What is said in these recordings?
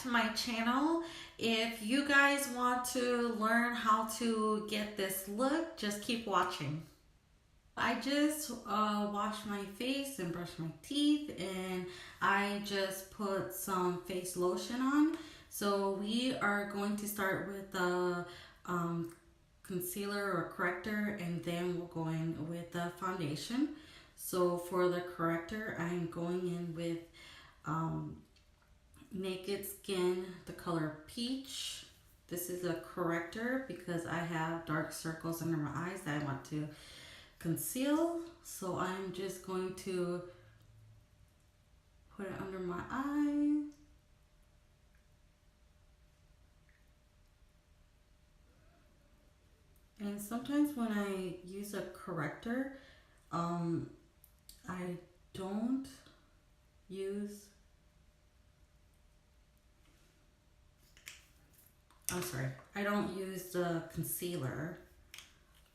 to my channel. If you guys want to learn how to get this look, just keep watching. I just washed my face and brushed my teeth, and I just put some face lotion on. So we are going to start with the concealer or corrector, and then we'll go in with the foundation. So for the corrector, I'm going in with Naked Skin, the color Peach. This is a corrector because I have dark circles under my eyes that I want to conceal. So I'm just going to put it under my eye. And sometimes when I use a corrector, I don't use, I don't use the concealer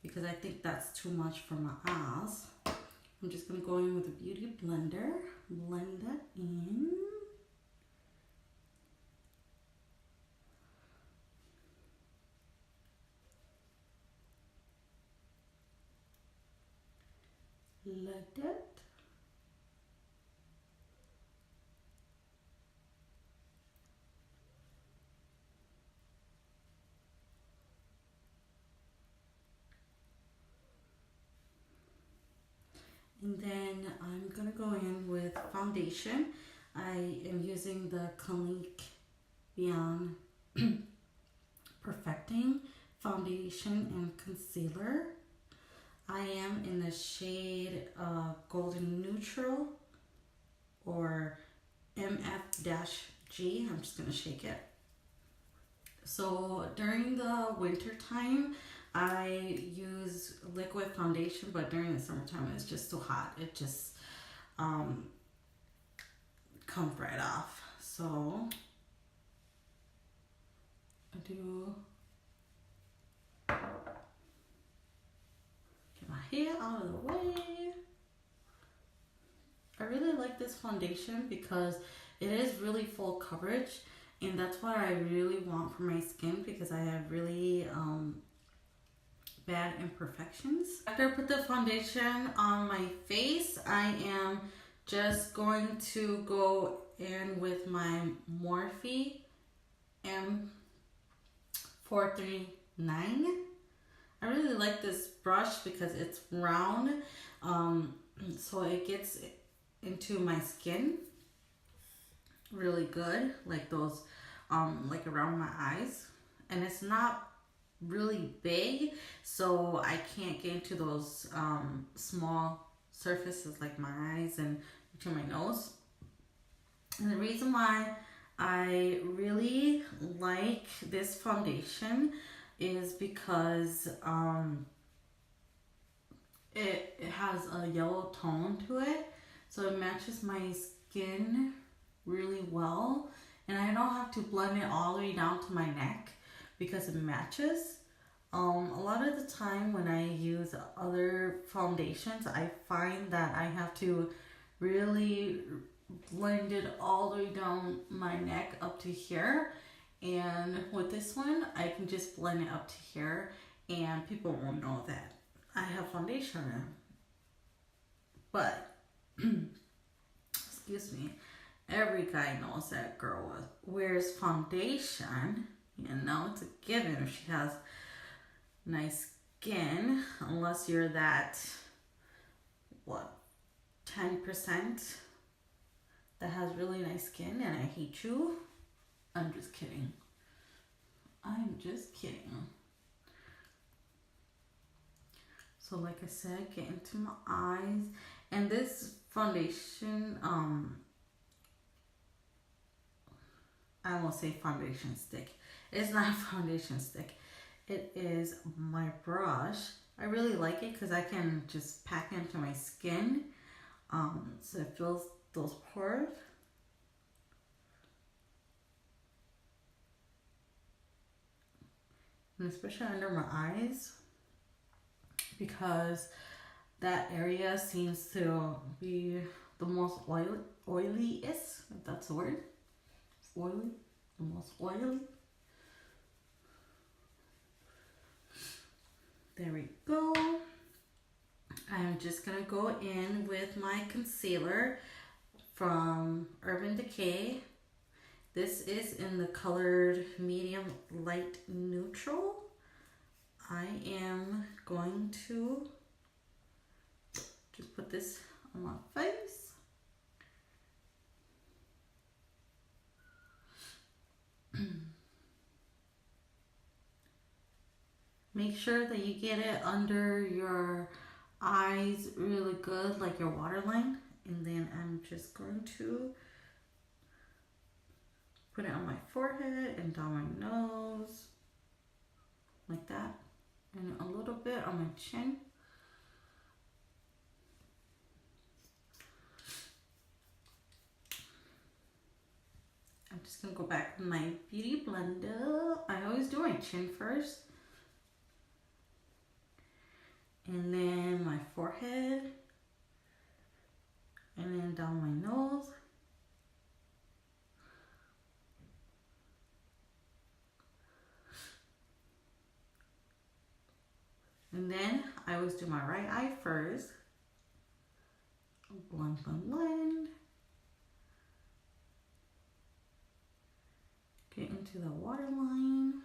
because I think that's too much for my eyes. I'm just gonna go in with a beauty blender, blend that in. Like that. And then I'm gonna go in with foundation. I am using the Clinique Beyond Perfecting Foundation and Concealer. I am in the shade Golden Neutral or MF-G. I'm just gonna shake it. So during the winter time, I use liquid foundation, but during the summertime it's just too hot. It just comes right off. So I do get my hair out of the way. I really like this foundation because it is really full coverage, and that's what I really want for my skin because I have really bad imperfections. After I put the foundation on my face, I am just going to go in with my Morphe M439. I really like this brush because it's round, so it gets into my skin really good, like those like around my eyes, and it's not really big, so I can't get into those small surfaces like my eyes and to my nose. And the reason why I really like this foundation is because it has a yellow tone to it, so it matches my skin really well, and I don't have to blend it all the way down to my neck because it matches. A lot of the time when I use other foundations, I find that I have to really blend it all the way down my neck up to here, and with this one I can just blend it up to here and people won't know that I have foundation on. But excuse me, every guy knows that girl wears foundation. You know, it's a given if she has nice skin, unless you're that, what, 10% that has really nice skin and I hate you. I'm just kidding. I'm just kidding. So like I said, get into my eyes. And this foundation, I won't say foundation stick. It's not a foundation stick. It is my brush. I really like it because I can just pack into my skin. So it fills those pores. And especially under my eyes, because that area seems to be the most oiliest, if that's the word. Oily. the most oily. There we go. I'm just gonna go in with my concealer from Urban Decay. This is in the colored medium light neutral. I am going to just put this on my face. Make sure that you get it under your eyes really good, like your waterline. And then I'm just going to put it on my forehead and down my nose, like that. And a little bit on my chin. I'm just gonna go back with my Beauty Blender. I always do my chin first. And then my forehead. And then down my nose. And then I always do my right eye first. Blend, blend, blend. Get into the waterline.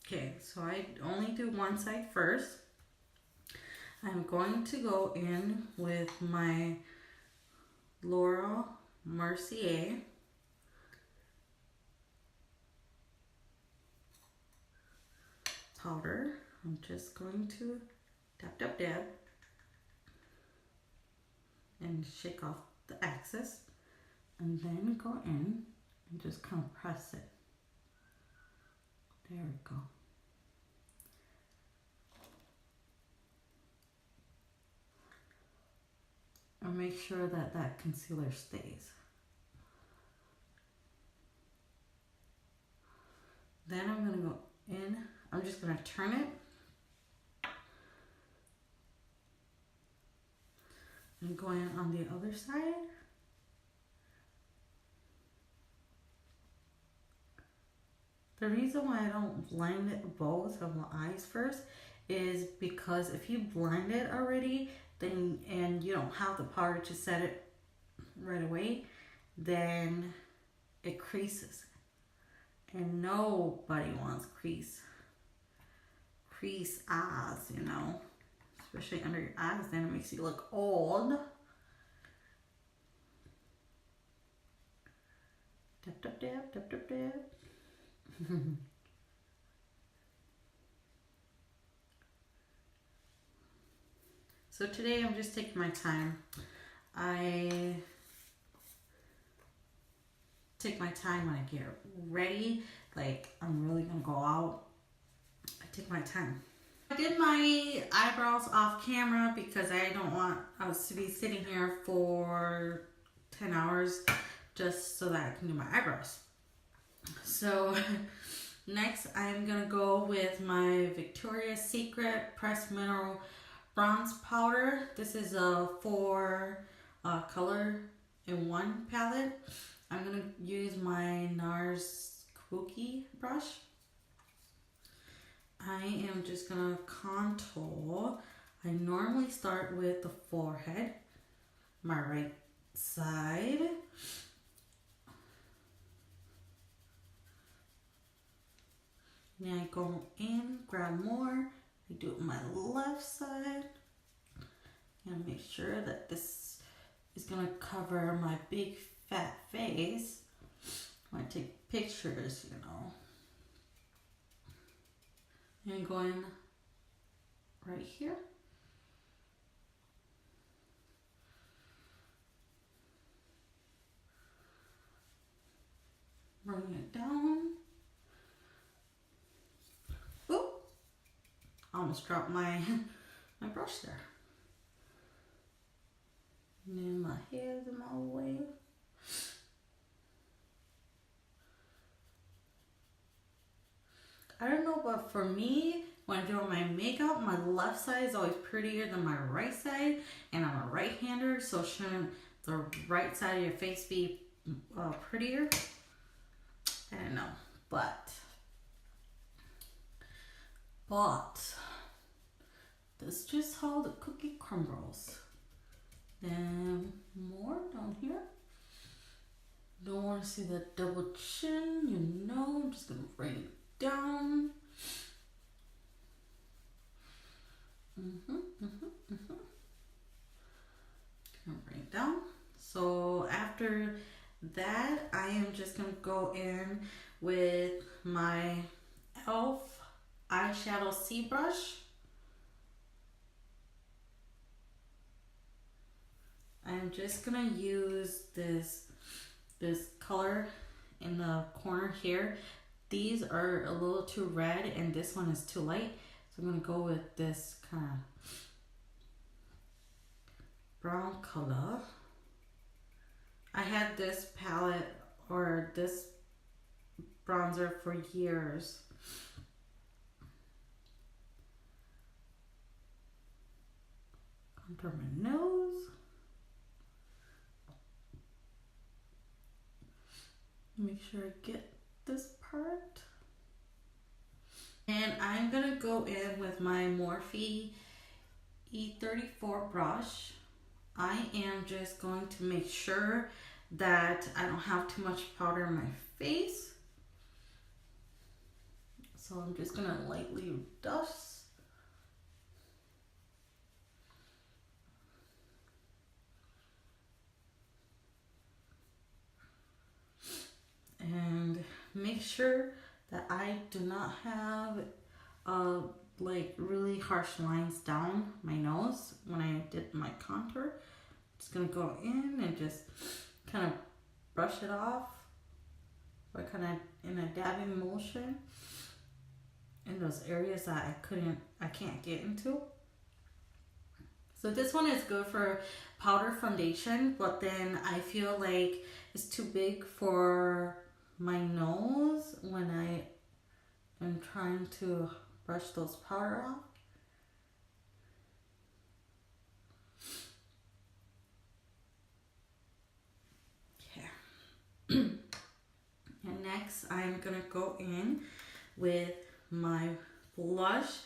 Okay, so I only do one side first. I'm going to go in with my Laura Mercier powder. I'm just going to dab, dab, dab and shake off the excess, and then go in and just kind of press it. There we go. And make sure that that concealer stays. Then I'm gonna go in, I'm just gonna turn it and go in on the other side. The reason why I don't blend both of my eyes first is because if you blend it already, then and you don't have the powder to set it right away, then it creases. And nobody wants crease eyes, you know, especially under your eyes, then it makes you look old. Dab, dab, dab, dab, dab, dab. So today I'm just taking my time. I take my time when I get ready, like I'm really gonna go out. I take my time. I did my eyebrows off camera because I don't want us to be sitting here for 10 hours just so that I can do my eyebrows. So next I'm gonna go with my Victoria's Secret Pressed Mineral Bronze Powder. This is a 4 color in one palette. I'm gonna use my NARS Kabuki brush. I am just gonna contour. I normally start with the forehead, my right side. Then I go in, grab more. I do it on my left side. And make sure that this is gonna cover my big fat face when I take pictures, you know. And go in right here. Bring it down. Oop! I almost dropped my brush there. And then my hair's in my way. I don't know, but for me, when I'm doing my makeup, my left side is always prettier than my right side, and I'm a right-hander, so shouldn't the right side of your face be prettier? I don't know, but that's just how the cookie crumbles. Then more down here. Don't want to see that double chin, you know. I'm just gonna bring it down. Gonna bring it down. So after that, I am just gonna go in with my e.l.f. eyeshadow C brush. I'm just gonna use this color in the corner here. These are a little too red and this one is too light, so I'm gonna go with this kind of brown color. I had this palette or this bronzer for years. Contour my nose. Make sure I get this part. And I'm gonna go in with my Morphe E34 brush. I am just going to make sure that I don't have too much powder in my face. So I'm just gonna lightly dust. And make sure that I do not have like really harsh lines down my nose when I did my contour. Just gonna go in and just kind of brush it off, or kind of in a dabbing motion in those areas that I can't get into. So this one is good for powder foundation, but then I feel like it's too big for my nose when I am trying to brush those powder off. Okay. And next I'm gonna go in with my blush.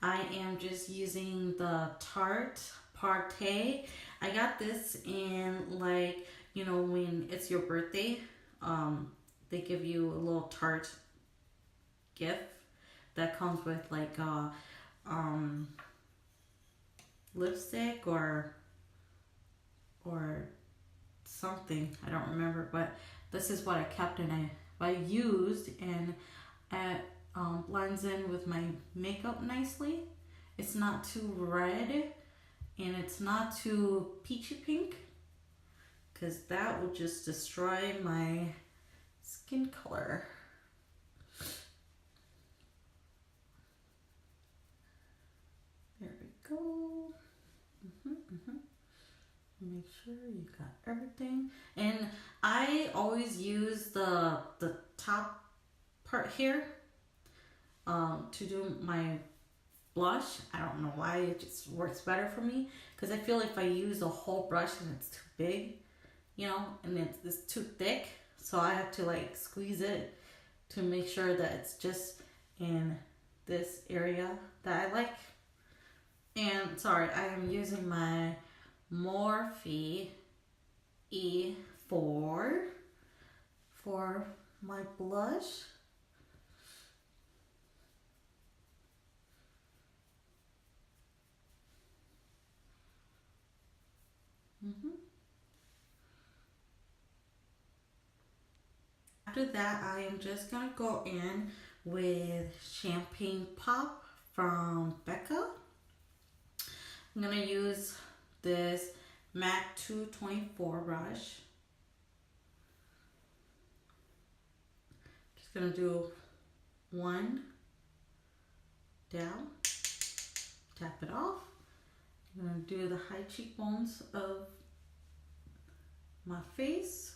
I am just using the Tarte Partey. I got this in, like, you know, when it's your birthday, they give you a little Tarte gift that comes with like a lipstick or something. I don't remember, but this is what I kept and I used, and it blends in with my makeup nicely. It's not too red and it's not too peachy pink, because that would just destroy my skin color. There we go. Make sure you got everything. And I always use the top part here to do my blush. I don't know why, it just works better for me, because I feel if I use a whole brush and it's too big, you know, and it's too thick, so I have to like squeeze it to make sure that it's just in this area that I like. And sorry, I am using my Morphe E4 for my blush. After that, I am just gonna go in with Champagne Pop from Becca. I'm gonna use this MAC 224 brush. Just gonna do one down, tap it off. I'm gonna do the high cheekbones of my face.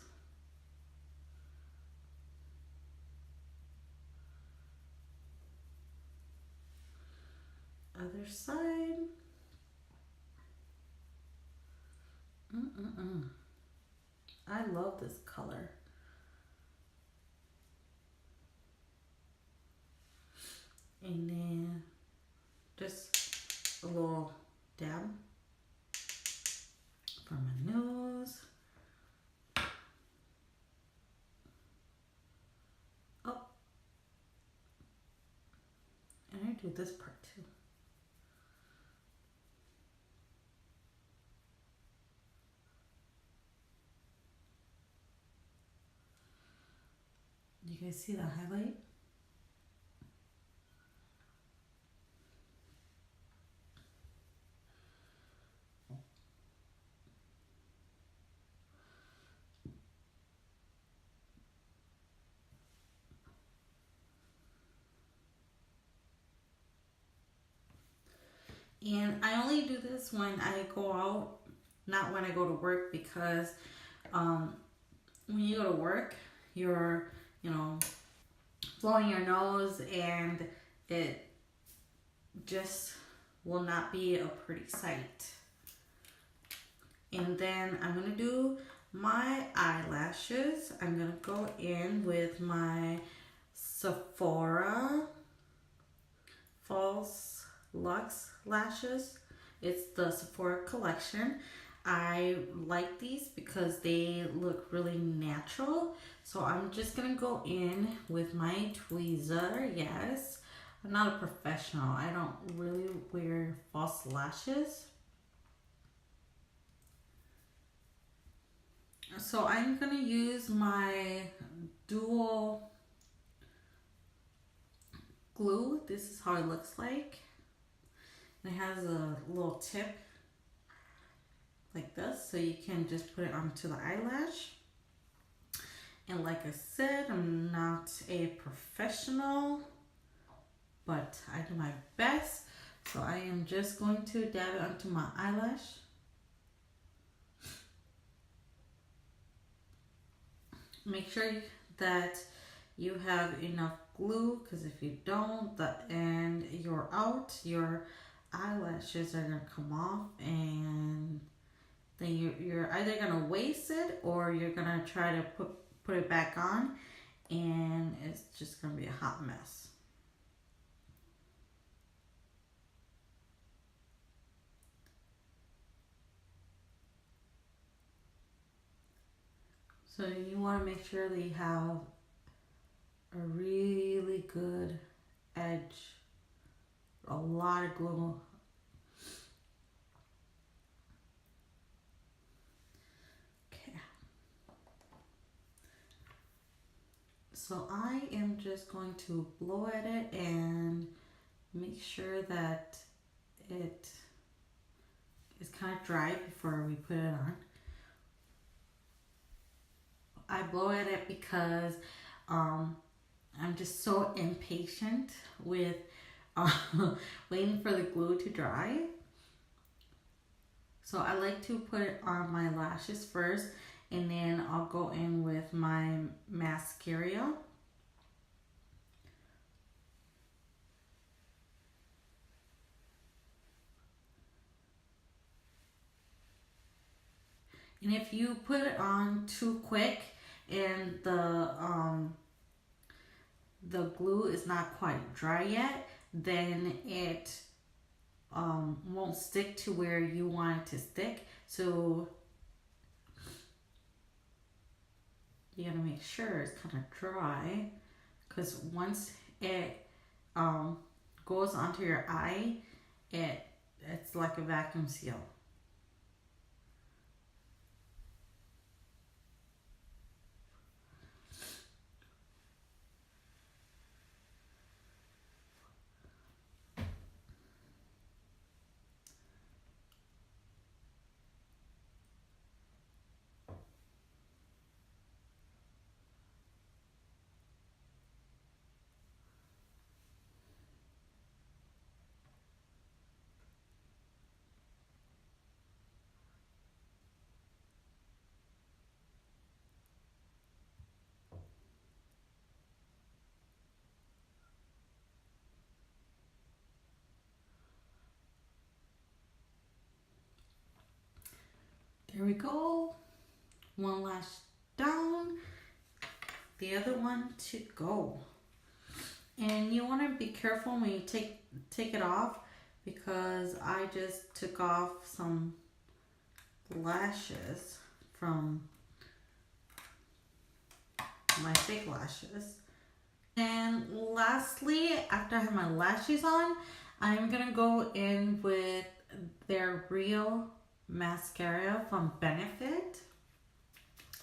Other side. I love this color. And then just a little dab for my nose. Oh, and I do this part too. You guys see the highlight? And I only do this when I go out, not when I go to work, because when you go to work, you're, blowing your nose and it just will not be a pretty sight. And then I'm going to do my eyelashes. I'm going to go in with my Sephora False Luxe lashes. It's the Sephora collection. I like these because they look really natural. So I'm just gonna go in with my tweezer. Yes, I'm not a professional. I don't really wear false lashes. So I'm gonna use my dual glue. This is how it looks like. It has a little tip like this, so you can just put it onto the eyelash. And like I said, I'm not a professional, but I do my best. So I am just going to dab it onto my eyelash. Make sure that you have enough glue, because if you don't, and you're out, your eyelashes are gonna come off, and then you're either gonna waste it or you're gonna try to put it back on, and it's just gonna be a hot mess. So you want to make sure that you have a really good edge, a lot of glue. Okay. So I am just going to blow at it and make sure that it is kind of dry before we put it on. I blow at it because I'm just so impatient with waiting for the glue to dry. So I like to put it on my lashes first, and then I'll go in with my mascara. And if you put it on too quick and the glue is not quite dry yet, then it won't stick to where you want it to stick. So you gotta make sure it's kind of dry, because once it goes onto your eye, it's like a vacuum seal. There we go. One lash down, the other one to go. And you want to be careful when you take it off, because I just took off some lashes from my fake lashes. And lastly, after I have my lashes on, I'm gonna go in with their Real mascara from Benefit.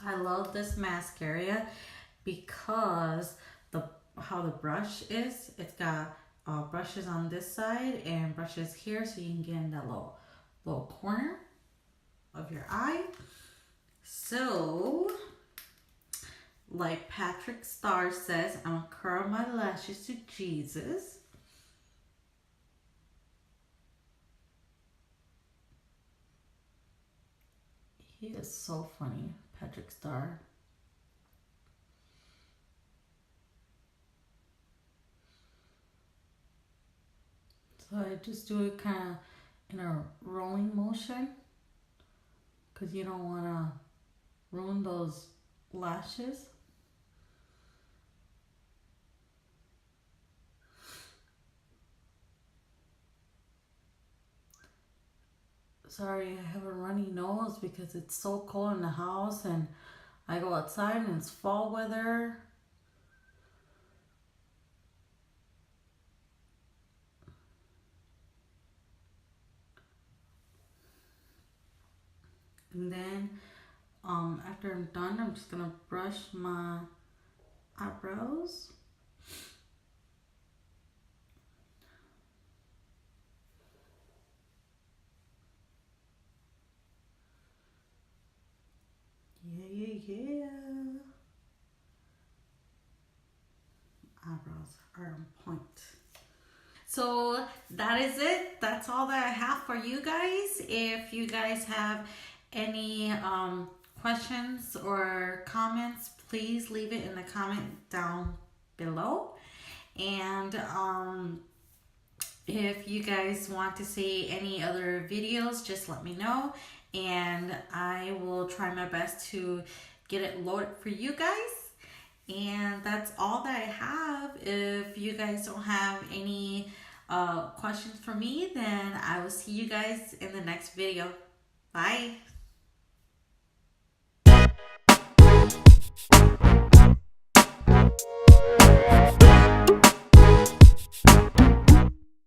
I love this mascara because how the brush is. It's got brushes on this side and brushes here, so you can get in that little corner of your eye. So, like Patrick Star says, I'm gonna curl my lashes to Jesus. He is so funny, Patrick Star. So I just do it kind of in a rolling motion, because you don't want to ruin those lashes. Sorry, I have a runny nose because it's so cold in the house and I go outside and it's fall weather. And then after I'm done, I'm just gonna brush my eyebrows. Yeah. Eyebrows are on point. So that is it. That's all that I have for you guys. If you guys have any questions or comments, please leave it in the comment down below. And if you guys want to see any other videos, just let me know, and I will try my best to get it loaded for you guys. And that's all that I have. If you guys don't have any questions for me, then I will see you guys in the next video. Bye.